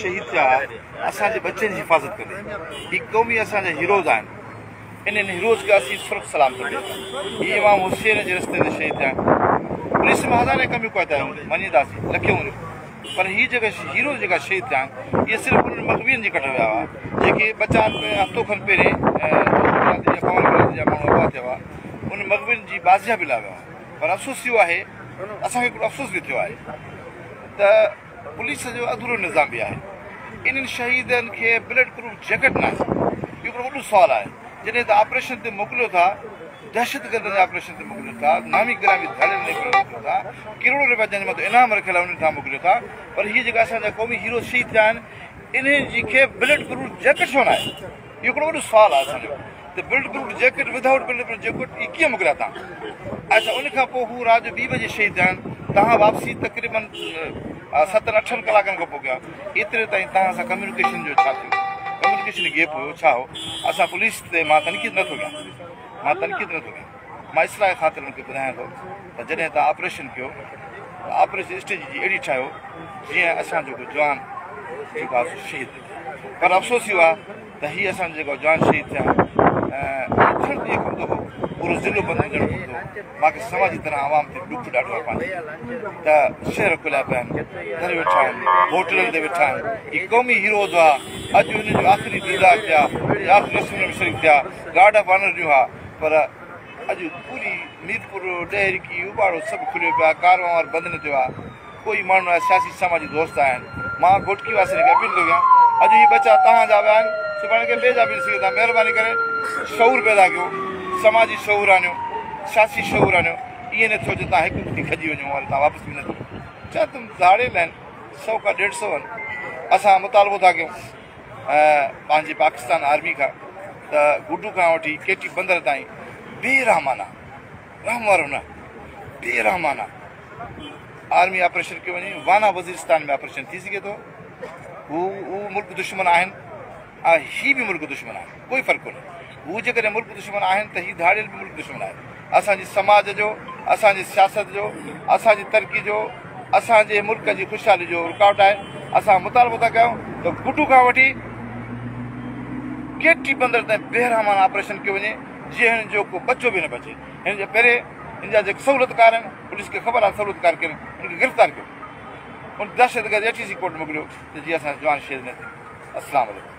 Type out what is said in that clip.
शहीद थिया असांजे बच्चनि जी हिफ़ाज़त कंदे ही क़ौमी असांजा हीरोज़ आहिनि इन्हनि हीरोज़ खे असीं सुरख सलाम कंदा आहियूं। हीअ इमाम हुसैन जे रस्ते ते शहीद थिया पुलिस में हज़ारे कमियूं कया आहियूं मञीदासीं लखियूं पर हीअ जेका हीरो जेका शहीद थिया आहिनि इहे सिर्फ़ु उन्हनि मग़वियुनि जे कठे विया हुआ जेके बचा हफ़्तो खनि पहिरें जा माण्हू वफ़ा थिया हुआ उन मग़वियुनि जी बाज़ियाबी लाइ विया हुआ पर अफ़सोस इहो आहे असांखे हिकिड़ो अफ़सोस बि थियो आहे त पुलिस जो अधूरो निज़ाम बि आहे इन्हनि शहीदनि खे बुलेट प्रूफ जैकेट न आहे इहो हिकिड़ो वॾो सुवालु आहे जॾहिं त ऑपरेशन ते मोकिलियो था दहशतगर्दनि जे ऑपरेशन ते मोकिलियो था नामी गिरामी धाड़ियुनि मोकिलियो था किरोड़ो रुपया जंहिंजे मथां इनाम रखियल आहे उन्हनि खां मोकिलियो था पर हीअ जेका असांजा क़ौमी हीरो शहीद थिया आहिनि इन्हनि जी खे बुलेट प्रूफ जैकेट छो न आहे इहो हिकिड़ो वॾो सुवालु आहे असांजो त bullet proof jacket without bullet proof jacket इहे कीअं मोकिलिया तव्हां अच्छा उन खां पोइ हू राति जो 2 बजे शहीद थिया आहिनि तव्हां वापसी तक़रीबन 7-8 कलाकनि खां पोइ कया एतिरे ताईं तव्हां सां कम्यूनिकेशन जो छा थियो कम्यूनिकेशन गैप हुयो छा हो असां पुलिस ते मां तनक़ीद नथो कयां मां इस्लाह ख़ातिर हुनखे ॿुधायां थो त जॾहिं तव्हां ऑपरेशन कयो ऑपरेशन स्टेज जी अहिड़ी ठाहियो जीअं असांजो को जवान जेको आहे शहीद पर अफ़सोस इहो आहे त हीअ असांजो जेको जवान शहीद थिया खण ॾींहं खां दफ़ो पूरो ज़िलो बंदि हुजणु खपंदो मूंखे समाजी तरह आवाम ते ॾुख ॾाढो आहे पंहिंजो त शहर खुलिया पिया आहिनि घर वेठा आहिनि होटलनि ते वेठा आहिनि हीअ क़ौमी हीरोज़ आहे अॼु हुन जो आख़िरी दीदार थिया आख़िरी रस्म में शरीफ़ थिया गार्ड ऑफ ऑनर ॾियूं हा पर अॼु पूरी मीरपुर डेहरकी उबाड़ो सभु खुलियो पियो आहे कारवां बंदि न थियो आहे कोई माण्हू आहे सियासी समाजी दोस्त आहिनि मां घोटकी वासी खे अपील थो कयां अॼु हीअ बचा तव्हांजा बि आहिनि सुभाणे खे ॿिए जा बि ॾिसी था महिरबानी करे शऊर पैदा कयो समाजी शऊर आनियो सियासी शऊर आनियो ईअं न थियो जो तव्हां हिकु ॾींहुं खजी वञो वरी तव्हां वापसि बि न थियो छा तुम धाड़ियल आहिनि 100 खां 150 आहिनि असां मुतालबो था कयूं पंहिंजी पाकिस्तान आर्मी खां त गुडू खां वठी केटी बंदर ताईं बेरहमाना रहम वारो न बेरहमाना आर्मी ऑपरेशन कयो वञे वाना वज़ीरिस्तान में ऑपरेशन थी सघे थो हू मुल्क दुश्मन आहिनि ऐं ही बि मुल्क दुश्मन आहे कोई फ़र्क़ु कोन्हे हू जेकॾहिं मुल्क दुश्मन आहिनि त हीअ धाड़ियल बि मुल्क दुश्मन आहे असांजे समाज जो असांजी सियासत जो असांजी तरक़ी जो असांजे मुल्क जी ख़ुशहाली जो रुकावट आहे असां मुतालबो था कयूं त गुडू खां वठी केटी बंदर ताईं बेरहमाना ऑपरेशन कयो वञे जीअं हिन जो को बचो बि न बचे हिन जे पहिरें हिन जा जेके सहूलियतकार आहिनि पुलिस खे ख़बर आहे सहूलियतकार कनि हुनखे गिरफ़्तार कयो उन दहशतगर्द एटीसी कोर्ट मोकिलियो त जीअं असांजो जवान शहीद न थिए अस्सलाम वालेकुम।